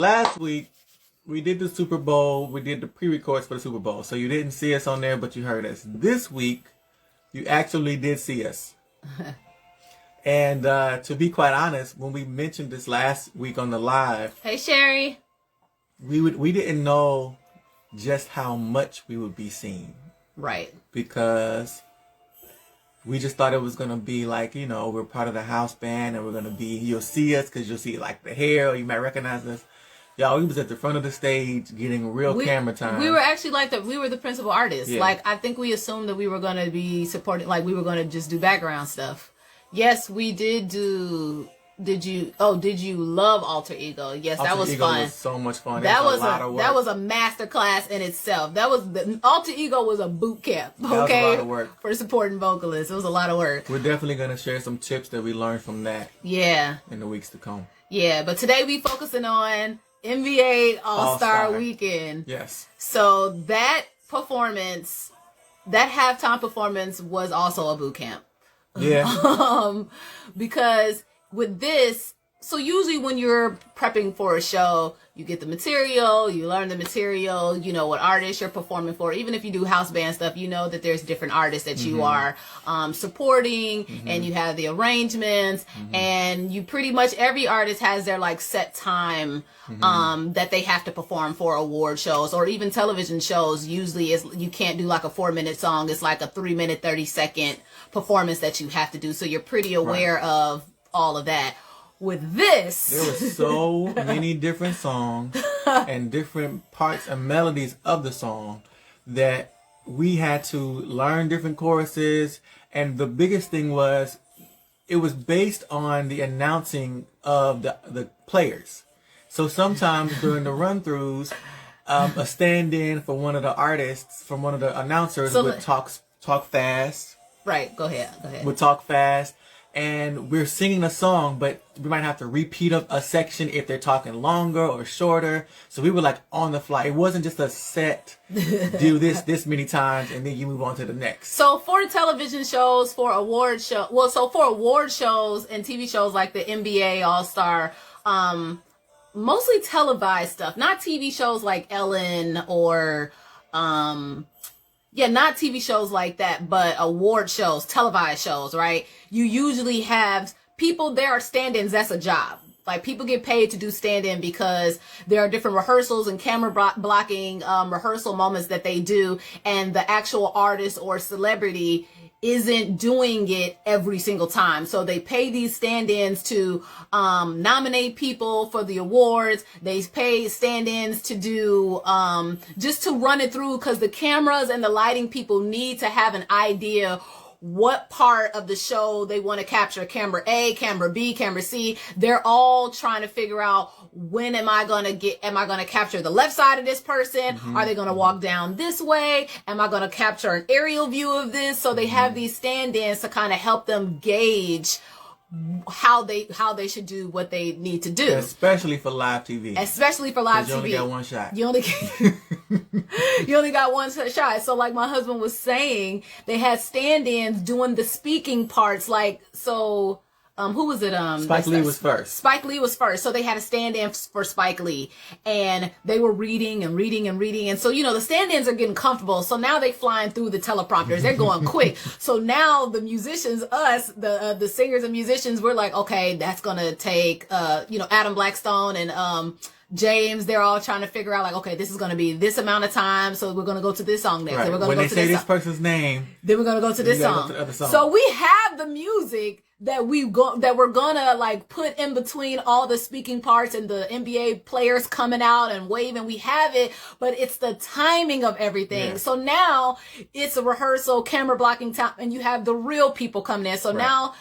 Last week, we did the Super Bowl. We did the pre-records for the Super Bowl. So you didn't see us on there, but you heard us. This week, you actually did see us. And to be quite honest, when we mentioned this last week on the live, hey Sherry, we didn't know just how much we would be seen. Right. Because we just thought it was going to be like, you know, we're part of the house band and we're going to be, you'll see us because you'll see like the hair or you might recognize us. Y'all, we was at the front of the stage getting real camera time. We were actually we were the principal artists. Yeah. Like, I think we assumed that we were going to be supporting, like we were going to just do background stuff. Yes, we did do. Did you love Alter Ego? Yes, Alter that was Ego fun. Was so much fun. That was that was a master class in itself. Alter Ego was a boot camp. Okay, that was a lot of work for supporting vocalists. It was a lot of work. We're definitely gonna share some tips that we learned from that. Yeah. In the weeks to come. Yeah, but today we focusing on NBA All-Star Weekend. Yes. So that performance, that halftime performance was also a boot camp. Yeah. Because with this, so usually when you're prepping for a show, you get the material, you learn the material, you know what artists you're performing for. Even if you do house band stuff, you know that there's different artists that you are supporting, and you have the arrangements, and you pretty much, every artist has their like set time that they have to perform for award shows or even television shows. Usually you can't do like a 4-minute song. It's like a 3-minute, 30-second performance that you have to do. So you're pretty aware of all of that. With this, there were so many different songs and different parts and melodies of the song that we had to learn different choruses. And the biggest thing was, it was based on the announcing of the players. So sometimes during the run-throughs, a stand-in for one of the artists, from one of the announcers, would talk fast. Right, go ahead. Would talk fast. And we're singing a song, but we might have to repeat a section if they're talking longer or shorter. So we were like on the fly. It wasn't just a set, do this many times, and then you move on to the next. So for television shows, for award shows and TV shows like the NBA All-Star, mostly televised stuff, not TV shows like Ellen or, not TV shows like that, but award shows, televised shows, right? You usually have people, there are stand-ins, that's a job. Like, people get paid to do stand-in because there are different rehearsals and camera blocking rehearsal moments that they do, and the actual artist or celebrity isn't doing it every single time. So they pay these stand-ins to nominate people for the awards. They pay stand-ins to do just to run it through, because the cameras and the lighting people need to have an idea what part of the show they want to capture. Camera A, camera B, camera C. They're all trying to figure out, when am I going to capture the left side of this person? Are they going to walk down this way? Am I going to capture an aerial view of this? So they have these stand-ins to kind of help them gauge how they should do what they need to do. Especially for live TV. You only got one shot. You only got one shot. So like my husband was saying, they had stand-ins doing the speaking parts. Like, so who was it? Spike Lee was first. Spike Lee was first. So they had a stand-in for Spike Lee, and they were reading. And so, you know, the stand-ins are getting comfortable. So now they flying through the teleprompters. They're going quick. So now the musicians, the singers and musicians, we're like, okay, that's going to take, Adam Blackstone and, James, they're all trying to figure out, like, okay, this is going to be this amount of time, so we're going to go to this song next. Right. Then we're going when to they say this person's name, then we're going to go to this song. Go to the other song. So we have the music that we're gonna like put in between all the speaking parts and the NBA players coming out and waving. We have it, but it's the timing of everything. So now it's a rehearsal, camera blocking time, and you have the real people coming in. So now,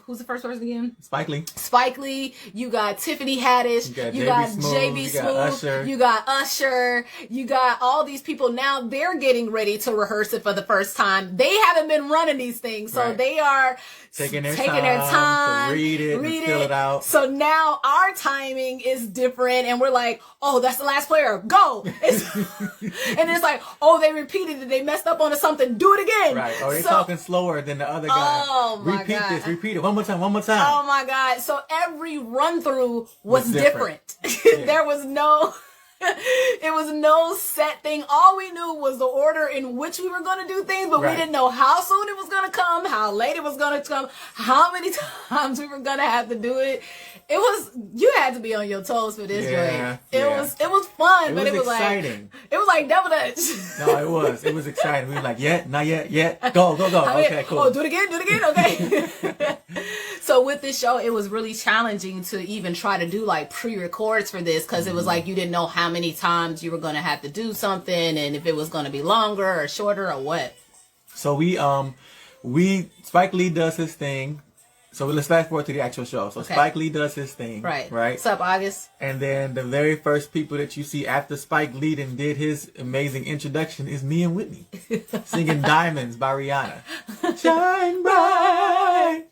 who's the first person again? Spike Lee. You got Tiffany Haddish. You got JB Smooth. You got Usher. You got all these people. Now they're getting ready to rehearse it for the first time. They haven't been running these things, so they are taking their time to read it and fill it out. So now our timing is different, and we're like, oh, that's the last player, go. And it's like, oh, they repeated it, they messed up on something, do it again. Right. Or they're talking slower than the other guy. Oh my God. Repeat it one more time. Oh my God. So every run through was different. Yeah. There was no it was no set thing. All we knew was the order in which we were going to do things, but we didn't know how soon it was going to come, how late it was going to come, how many times we were going to have to do it. You had to be on your toes for this, Dre. It was fun, but it was exciting. Like, it was like double dutch. No, it was exciting. We were like, not yet, go. Okay, cool. Oh, do it again, okay. So with this show, it was really challenging to even try to do like pre-records for this, because it was like you didn't know how many times you were going to have to do something, and if it was going to be longer or shorter or what. So we Spike Lee does his thing. So let's fast forward to the actual show. So Spike Lee does his thing. Right. What's up, August? And then the very first people that you see after Spike Lee did his amazing introduction is me and Whitney singing Diamonds by Rihanna. Shine bright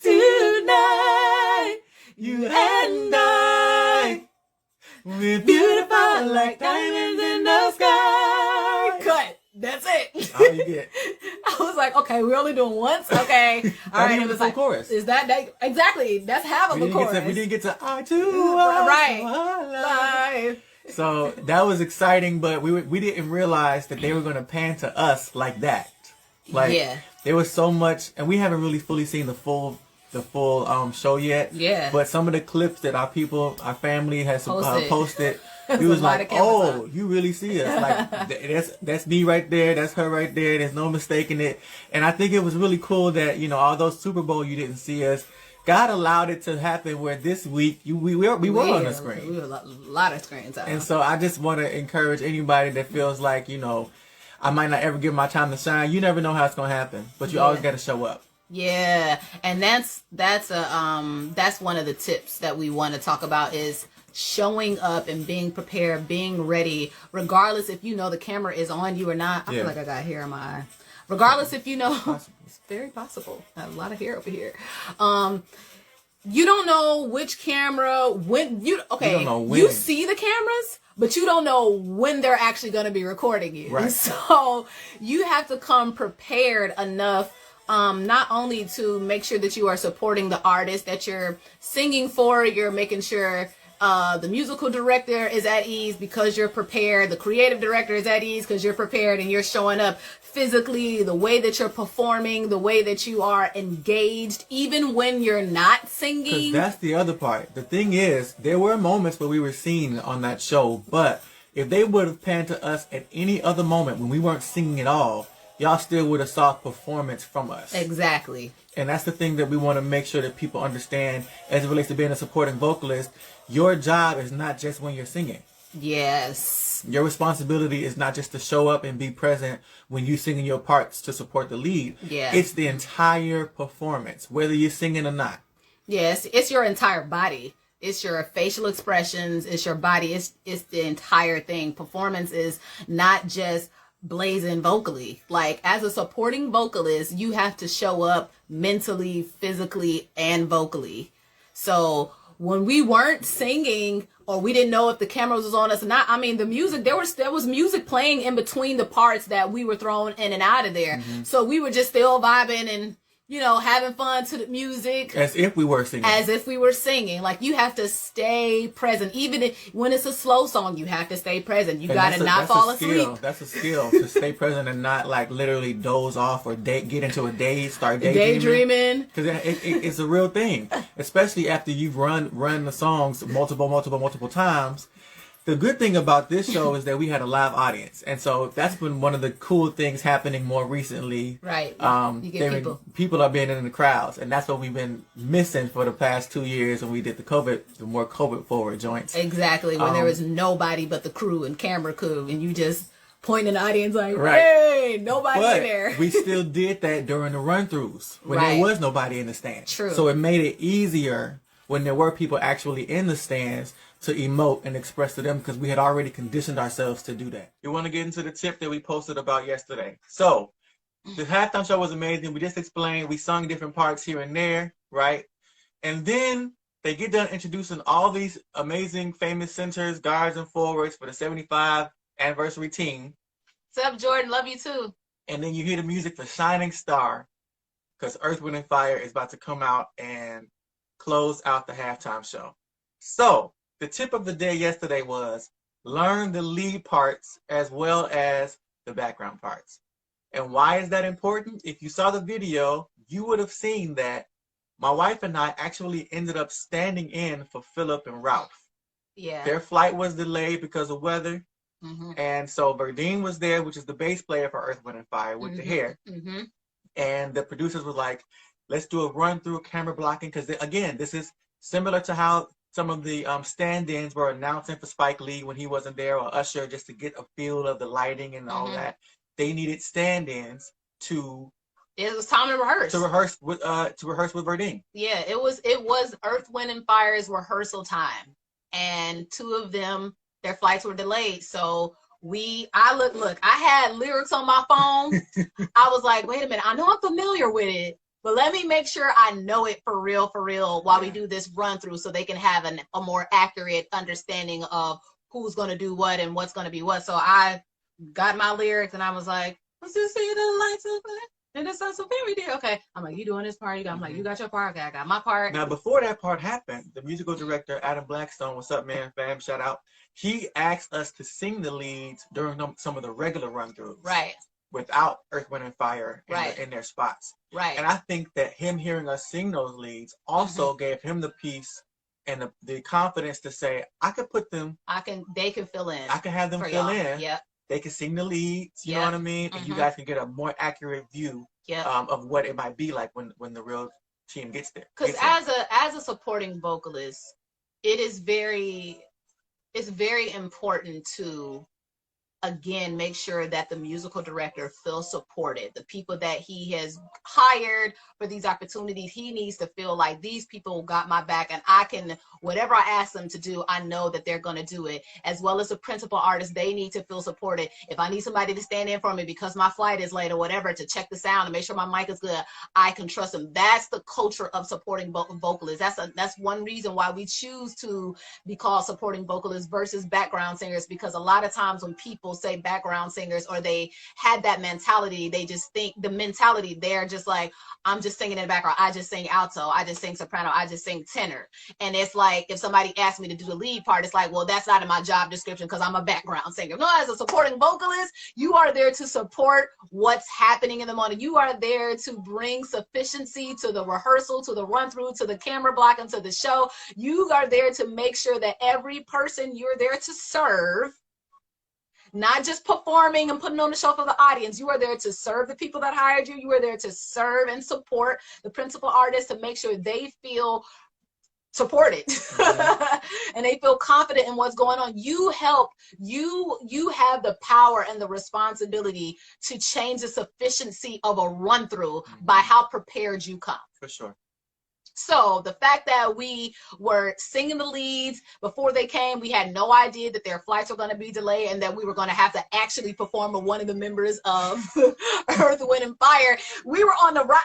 tonight, you and I. We're beautiful like diamonds in the sky. Cut. That's it. All you get. I was like, okay, we're only doing once. Okay. All right. It was like, chorus. Is that exactly? That's half of the chorus. We didn't get to I too. Right. So that was exciting, but we didn't realize that they were going to pan to us like that. Like, there was so much, and we haven't really fully seen the full show yet. Yeah. But some of the clips that our family has posted. He was like, oh, you really see us. Like, that's me right there. That's her right there. There's no mistaking it. And I think it was really cool that, although Super Bowl you didn't see us, God allowed it to happen where this week we were on the screen. We were a lot of screens out. And so I just want to encourage anybody that feels like, I might not ever give my time to shine. You never know how it's going to happen, but you always got to show up. Yeah. And that's one of the tips that we want to talk about is showing up and being prepared, being ready, regardless if the camera is on you or not. I feel like I got hair in my eye. Regardless if it's very possible. I have a lot of hair over here. You don't know which camera, you see the cameras, but you don't know when they're actually going to be recording you. Right. So you have to come prepared enough, not only to make sure that you are supporting the artist that you're singing for, you're making sure the musical director is at ease because you're prepared. The creative director is at ease because you're prepared and you're showing up physically, the way that you're performing, the way that you are engaged, even when you're not singing. 'Cause that's the other part. The thing is, there were moments where we were seen on that show, but if they would have panned to us at any other moment when we weren't singing at all, y'all still would have saw performance from us. Exactly. And that's the thing that we want to make sure that people understand as it relates to being a supporting vocalist. Your job is not just when you're singing. Yes. Your responsibility is not just to show up and be present when you're singing your parts to support the lead. Yeah. It's the entire performance, whether you're singing or not. Yes, it's your entire body. It's your facial expressions. It's your body. It's the entire thing. Performance is not just blazing vocally. Like, as a supporting vocalist, you have to show up mentally, physically, and vocally. So when we weren't singing, or we didn't know if the cameras was on us or not, I mean, the music, there was music playing in between the parts that we were thrown in and out of there. Mm-hmm. So we were just still vibing and having fun to the music. As if we were singing. Like, you have to stay present. Even when it's a slow song, you have to stay present. You got to not fall asleep. That's a skill to stay present and not, like, literally doze off or get into a daze, start daydreaming. Because it's a real thing. Especially after you've run the songs multiple times. The good thing about this show is that we had a live audience, and so that's been one of the cool things happening more recently. Right. You get people are being in the crowds, and that's what we've been missing for the past 2 years when we did the more COVID forward joints. Exactly. When there was nobody but the crew and camera crew, and you just point in the audience like, hey, nobody there. We still did that during the run-throughs when there was nobody in the stands. True. So it made it easier when there were people actually in the stands to emote and express to them, because we had already conditioned ourselves to do that. You want to get into the tip that we posted about yesterday. So The halftime show was amazing. We just explained. We sung different parts here and there, right? And then they get done introducing all these amazing, famous centers, guards, and forwards for the 75 anniversary team. What's up, Jordan? Love you too. And then you hear the music for Shining Star, because Earth, Wind, and Fire is about to come out and close out the halftime show. So the tip of the day yesterday was learn the lead parts as well as the background parts. And why is that important? If you saw the video, you would have seen that my wife and I actually ended up standing in for Philip and Ralph. Yeah. Their flight was delayed because of weather. Mm-hmm. And so Verdine was there, which is the bass player for Earth, Wind, and Fire with the hair. Mm-hmm. And the producers were like, let's do a run through camera blocking. Because again, this is similar to how some of the stand-ins were announcing for Spike Lee when he wasn't there, or Usher, just to get a feel of the lighting and all that. They needed stand-ins to. It was time to rehearse. To rehearse with Verdine. Yeah, it was Earth, Wind, and Fire's rehearsal time, and two of them, their flights were delayed. So I had lyrics on my phone. I was like, wait a minute, I know I'm familiar with it, but let me make sure I know it for real while we do this run through, so they can have a more accurate understanding of who's going to do what and what's going to be what. So I got my lyrics and I was like, let's just see the lights of it. And it sounds so very dear. Okay. I'm like, you doing this part? I'm like, you got your part. Okay, I got my part. Now, before that part happened, the musical director, Adam Blackstone, what's up, man, fam, shout out. He asked us to sing the leads during some of the regular run-throughs. Right. Without Earth, Wind, and Fire in their spots. Right. And I think that him hearing us sing those leads also gave him the peace and the confidence to say, I could put them. They can fill in. I can have them fill in. Yep. They can sing the leads, you know what I mean? And you guys can get a more accurate view of what it might be like when the real team gets there. Because as a supporting vocalist, it's very important to, again, make sure that the musical director feels supported. The people that he has hired for these opportunities, he needs to feel like these people got my back, and I can, whatever I ask them to do, I know that they're going to do it. As well as the principal artist, they need to feel supported. If I need somebody to stand in for me because my flight is late or whatever, to check the sound and make sure my mic is good, I can trust them. That's the culture of supporting vocalists. That's one reason why we choose to be called supporting vocalists versus background singers, because a lot of times when people say background singers, or they had that mentality, they just think they're just like, I'm just singing in the background, I just sing alto, I just sing soprano, I just sing tenor. And it's like, if somebody asked me to do the lead part, it's like, well, that's not in my job description because I'm a background singer. No, as a supporting vocalist, you are there to support what's happening in the moment. You are there to bring sufficiency to the rehearsal, to the run through, to the camera block, and to the show. You are there to make sure that every person you're there to serve, not just performing and putting on the show for the audience. You are there to serve the people that hired you. You are there to serve and support the principal artists, to make sure they feel supported and they feel confident in what's going on. You have the power and the responsibility to change the sufficiency of a run through by how prepared you come. For sure. So the fact that we were singing the leads before they came, we had no idea that their flights were going to be delayed and that we were going to have to actually perform with one of the members of Earth, Wind, and Fire. We were on the rock.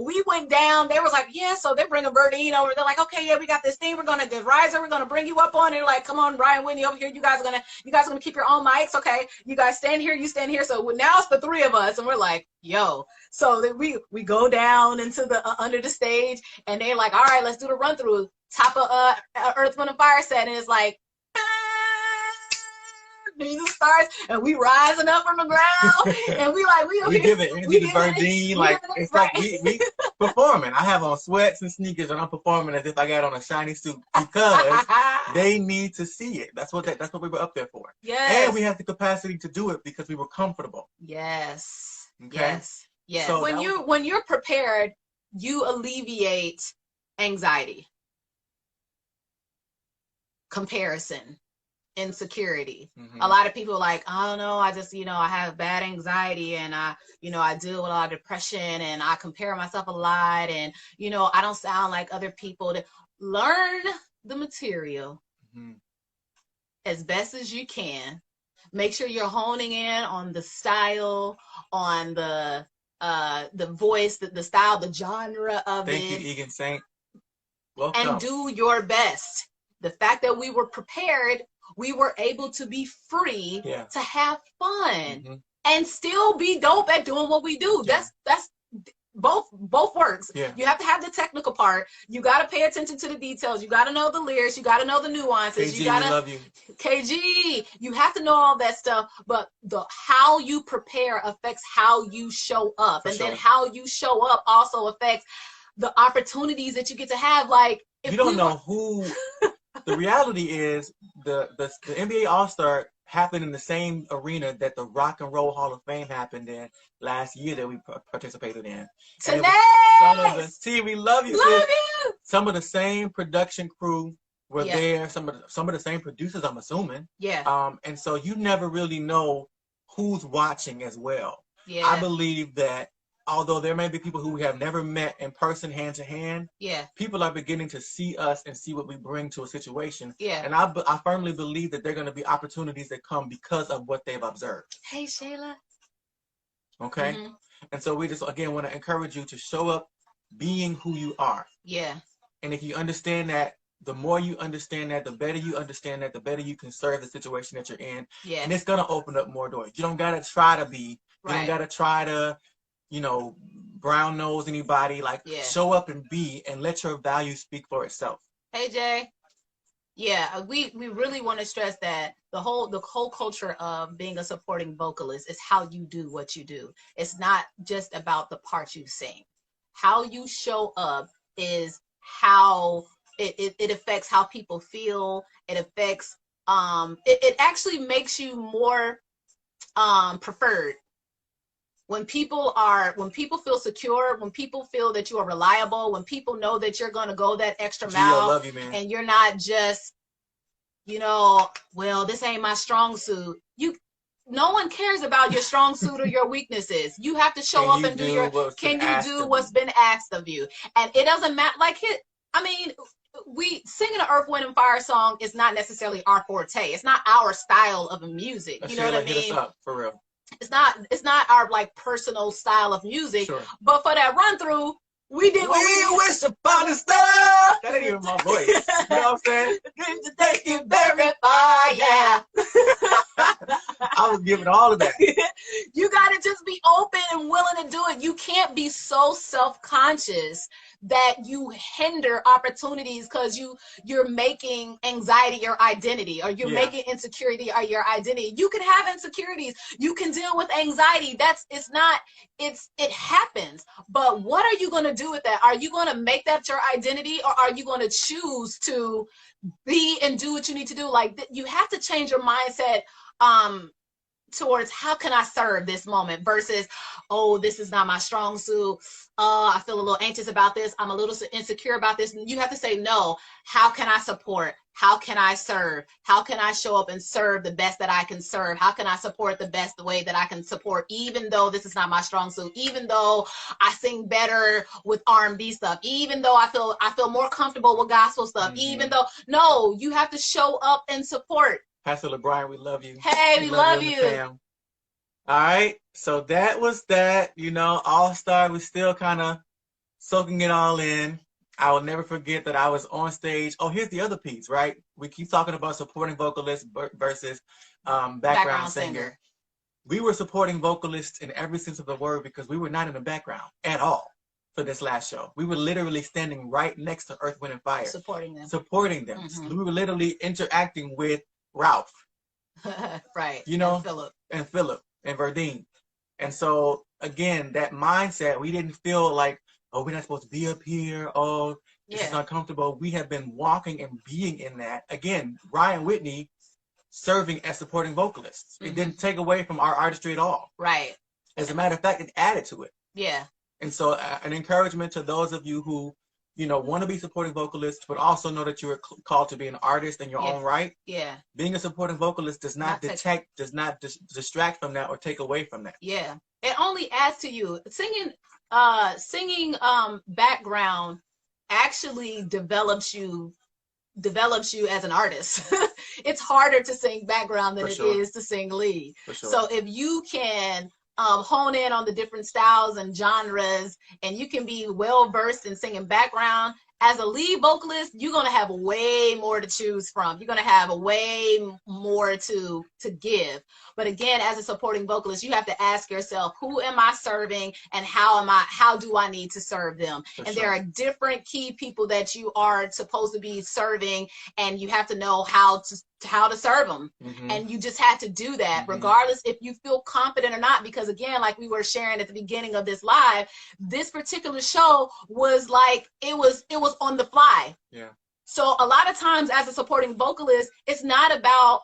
We went down. They was like, yeah, so they're bringing Verdine over. They're like, okay, yeah, we got this thing. We're going to get Riser. We're going to bring you up on it. Like, come on, Ryan, Whitney over here. You guys are going to keep your own mics. Okay. You guys stand here. You stand here. So now it's the three of us. And we're like, yo. So then we go down into the under the stage, and they're like, all right, let's do the run through. Top of Earth, Wind, and Fire set, and it's like, music starts, and we rising up from the ground, and we give it energy to Verdine, like it's right. Like we performing. I have on sweats and sneakers, and I'm performing as if I got on a shiny suit because they need to see it. That's what we were up there for. Yes. And we have the capacity to do it because we were comfortable. Yes. Okay? Yes. Yes. So when you're prepared, you alleviate anxiety, comparison, insecurity. A lot of people are like, I don't know, I just, I have bad anxiety, and I deal with a lot of depression, and I compare myself a lot, and I don't sound like other people. Learn the material as best as you can. Make sure you're honing in on the style, on the the voice, the style, the genre of Thank it. you, Egan Saint. Welcome. And do your best. The fact that we were prepared, we were able to be free to have fun and still be dope at doing what we do. That's both works. You have to have the technical part. You got to pay attention to the details. You got to know the lyrics. You got to know the nuances. KG, you got to love you. KG. You have to know all that stuff. But the how you prepare affects how you show up, then how you show up also affects the opportunities that you get to have. Like, if you don't know who. The reality is the NBA All-Star happened in the same arena that the Rock and Roll Hall of Fame happened in last year that we participated in. Today, some of the team, we love you. Love you. Some of the same production crew were there. Some of the same producers, I'm assuming. Yeah. And so you never really know who's watching as well. Yeah. I believe that although there may be people who we have never met in person, hand to hand, people are beginning to see us and see what we bring to a situation. Yeah. And I firmly believe that there are going to be opportunities that come because of what they've observed. Hey, Shayla. Okay? And so we just, again, want to encourage you to show up being who you are. Yeah. And if you understand that, the more you understand that, the better you understand that, the better you can serve the situation that you're in. Yeah. And it's going to open up more doors. You don't got to try to be, you don't got to try to, brown nose anybody. Like, show up and be, and let your value speak for itself. Hey, Jay. Yeah, we really want to stress that the whole culture of being a supporting vocalist is how you do what you do. It's not just about the part you sing. How you show up is how it affects how people feel. It affects it actually makes you more preferred. When people feel secure, when people feel that you are reliable, when people know that you're going to go that extra mile, love you, man. And you're not just, well, this ain't my strong suit. No one cares about your strong suit or your weaknesses. You have to show up and do what's been asked of you. And it doesn't matter. We singing an Earth, Wind, and Fire song is not necessarily our forte. It's not our style of music. You know what I mean? Hit us up, for real. It's not our personal style of music. Sure. But for that run through, we did what we wish upon a star. That ain't even my voice. You know what I'm saying? to take you very far, yeah. I was giving all of that. You gotta just be open and willing to do it. You can't be so self-conscious that you hinder opportunities because you're making anxiety your identity, or you're making insecurity or your identity. You can have insecurities. You can deal with anxiety. It happens. But what are you going to do with that? Are you going to make that your identity, or are you going to choose to be and do what you need to do? You have to change your mindset towards how can I serve this moment versus, oh, this is not my strong suit. I feel a little anxious about this. I'm a little insecure about this. And you have to say, no, how can I support? How can I serve? How can I show up and serve the best that I can serve? How can I support the best way that I can support, even though this is not my strong suit, even though I sing better with R&B stuff, even though I feel more comfortable with gospel stuff, even though, no, you have to show up and support. Pastor LeBron, we love you. Hey, we love you. All right. So that was that. All-Star was still kind of soaking it all in. I will never forget that I was on stage. Oh, here's the other piece, right? We keep talking about supporting vocalists versus background singer. We were supporting vocalists in every sense of the word because we were not in the background at all for this last show. We were literally standing right next to Earth, Wind, and Fire. Supporting them. Mm-hmm. We were literally interacting with Ralph. Right. And Philip and Verdine. And so, again, that mindset, we didn't feel like, oh, we're not supposed to be up here. Oh, this is uncomfortable. We have been walking and being in that. Again, Ryan Whitney serving as supporting vocalists. It didn't take away from our artistry at all. Right. As a matter of fact, it added to it. Yeah. And so an encouragement to those of you who, want to be supporting vocalists, but also know that you are called to be an artist in your own right. Yeah. Being a supporting vocalist does not distract from that or take away from that. Yeah. It only adds to you. Singing background actually develops you as an artist. It's harder to sing background than it is to sing lead. For sure. So if you can hone in on the different styles and genres, and you can be well versed in singing background. As a lead vocalist, you're gonna have way more to choose from. You're gonna have way more to give. But again, as a supporting vocalist, you have to ask yourself, who am I serving, and how do I need to serve them? And there are different key people that you are supposed to be serving, and you have to know how to serve them. And you just have to do that regardless if you feel confident or not, because again, like we were sharing at the beginning of this live, this particular show was like it was on the fly. So a lot of times as a supporting vocalist, it's not about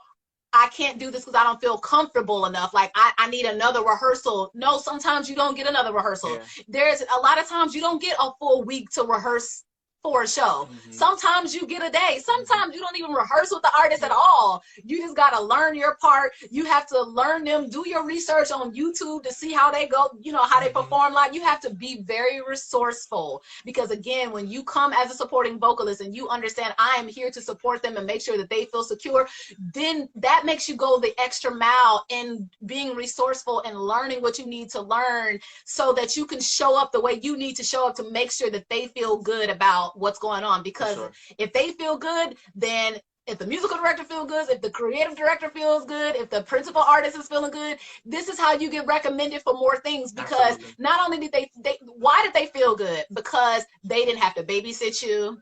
I can't do this because I don't feel comfortable enough, like I need another rehearsal. No, sometimes you don't get another rehearsal. There's a lot of times you don't get a full week to rehearse for a show. Sometimes you get a day. Sometimes you don't even rehearse with the artist at all. You just got to learn your part. You have to learn them, do your research on YouTube to see how they go, you know, how they perform. Like, you have to be very resourceful, because again, when you come as a supporting vocalist and you understand I am here to support them and make sure that they feel secure, then that makes you go the extra mile in being resourceful and learning what you need to learn so that you can show up the way you need to show up to make sure that they feel good about what's going on. Because if they feel good, then if the musical director feels good, if the creative director feels good, if the principal artist is feeling good, this is how you get recommended for more things. Because not only did they why did they feel good? Because they didn't have to babysit you.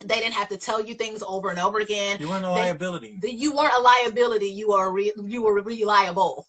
They didn't have to tell you things over and over again. You weren't a liability. You weren't a liability. You were reliable.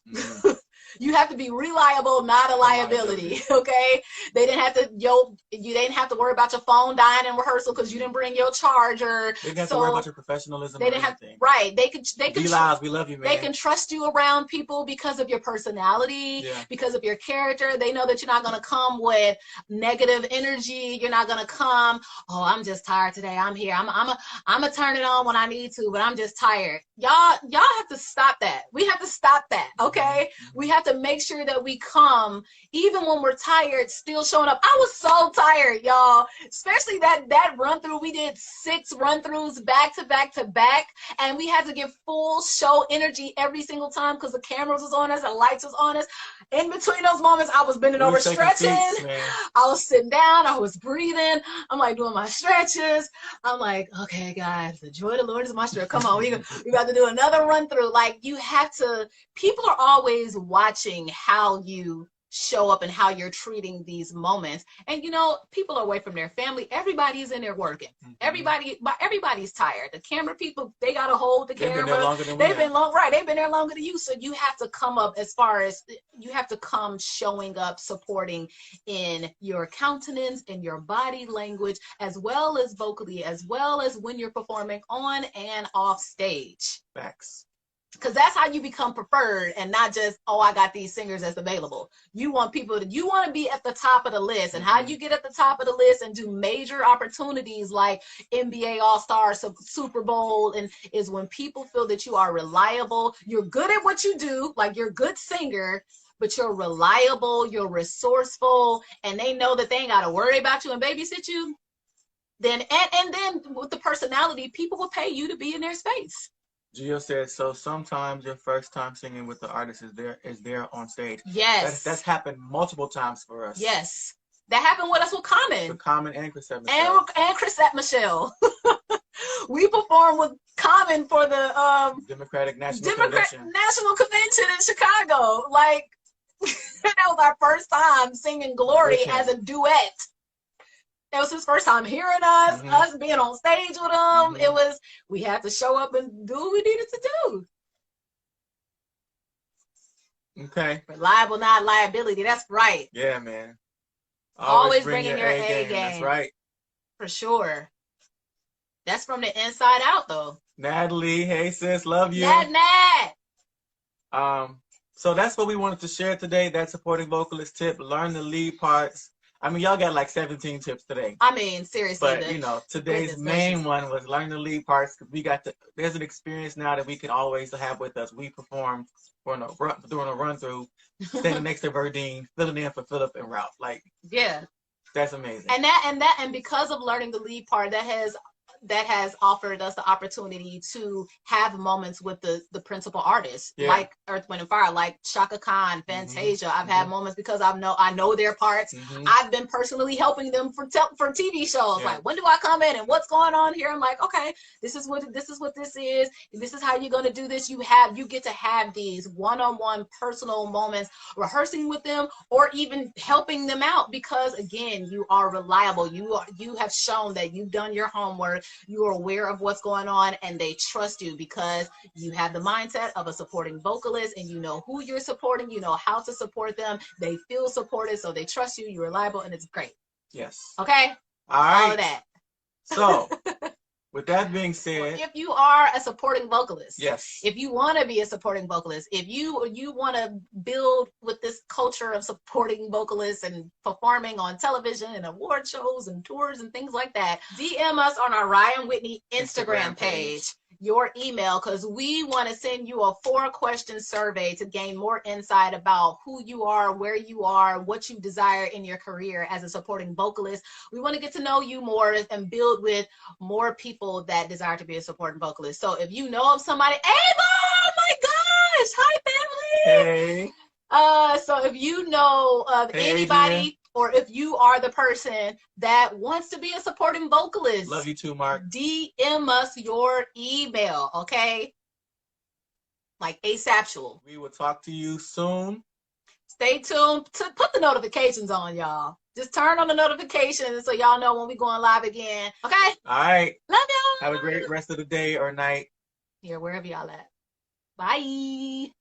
You have to be reliable, not a liability. Okay? They didn't have to you didn't have to worry about your phone dying in rehearsal because you didn't bring your charger. They didn't have to worry about your professionalism. They didn't have They could D-Lives, we love you, man. They can trust you around people because of your personality, because of your character. They know that you're not gonna come with negative energy. You're not gonna come, oh, I'm just tired today. I'm here. I'm gonna turn it on when I need to, but I'm just tired. Y'all have to stop that. We have to stop that. Okay? We have to make sure that we come even when we're tired, still showing up. I was so tired, y'all, especially that run through. We did 6 run throughs back to back to back, and we had to give full show energy every single time because the cameras was on us, the lights was on us. In between those moments, I was bending over stretching. I was sitting down, I was breathing, I'm like doing my stretches. I'm like, okay guys, the joy of the Lord is my strength. Come on, we got to do another run through. Like, you have to, people are always watching how you show up and how you're treating these moments. And you know, people are away from their family. Everybody's in there working. Everybody's tired. The camera people, they gotta hold the camera. They've been there longer than you. So you have to come up, as far as you have to come showing up, supporting in your countenance, in your body language, as well as vocally, as well as when you're performing on and off stage. Facts. Because that's how you become preferred, and not just, oh, I got these singers that's available. You want people you want to be at the top of the list. And how you get at the top of the list and do major opportunities like NBA All-Star, Super Bowl, and is when people feel that you are reliable, you're good at what you do, like you're a good singer, but you're reliable, you're resourceful, and they know that they ain't got to worry about you and babysit you. Then, and then with the personality, people will pay you to be in their space. Gio said, so sometimes your first time singing with the artist is there on stage. Yes. That's happened multiple times for us. Yes. That happened with us with Common. With Common and Chrisette Michelle. And Chrisette Michelle. We performed with Common for the Democratic National Convention in Chicago. Like, that was our first time singing Glory as a duet. It was his first time hearing us, us being on stage with him. It was, we had to show up and do what we needed to do. Okay. Reliable, not liability. That's right. Yeah, man. Always bringing your A game. That's right. For sure. That's from the inside out, though. Natalie, hey sis, love you. Nat. So that's what we wanted to share today. That supporting vocalist tip. Learn the lead parts. I mean, y'all got like 17 tips today. I mean, seriously. But, you know, today's main one was learn the lead parts. We got there's an experience now that we can always have with us. We performed during a run through, standing next to Verdine, filling in for Philip and Ralph. Like, yeah, that's amazing. And because of learning the lead part, that has that has offered us the opportunity to have moments with the principal artists, Yeah. like Earth, Wind, and Fire, like Shaka Khan, Fantasia. I've had moments because I know their parts. I've been personally helping them for TV shows. Like, when do I come in and what's going on here? I'm like, okay, this is what this is. This is how you're gonna do this. You get to have these one-on-one personal moments, rehearsing with them or even helping them out, because again, you are reliable. You have shown that you've done your homework. You are aware of what's going on, and they trust you because you have the mindset of a supporting vocalist, and you know who you're supporting. You know how to support them. They feel supported, so they trust you. You're reliable, and it's great. Yes. Okay. All right. All of that. So, with that being said, if you are a supporting vocalist, yes, if you want to be a supporting vocalist, if you want to build with this culture of supporting vocalists and performing on television and award shows and tours and things like that, DM us on our Ryan Whitney Instagram page your email, because we want to send you a 4-question survey to gain more insight about who you are, where you are, what you desire in your career as a supporting vocalist. We want to get to know you more and build with more people that desire to be a supporting vocalist. So if you know of somebody, Ava, oh my gosh, hi family. Hey. So if you know of anybody, Adrian, or if you are the person that wants to be a supporting vocalist, love you too, Mark. DM us your email, okay? Like ASAPtual. We will talk to you soon. Stay tuned. Put the notifications on, y'all. Just turn on the notifications so y'all know when we're going live again. Okay? All right. Love y'all. Have a great rest of the day or night. Here, wherever y'all at. Bye.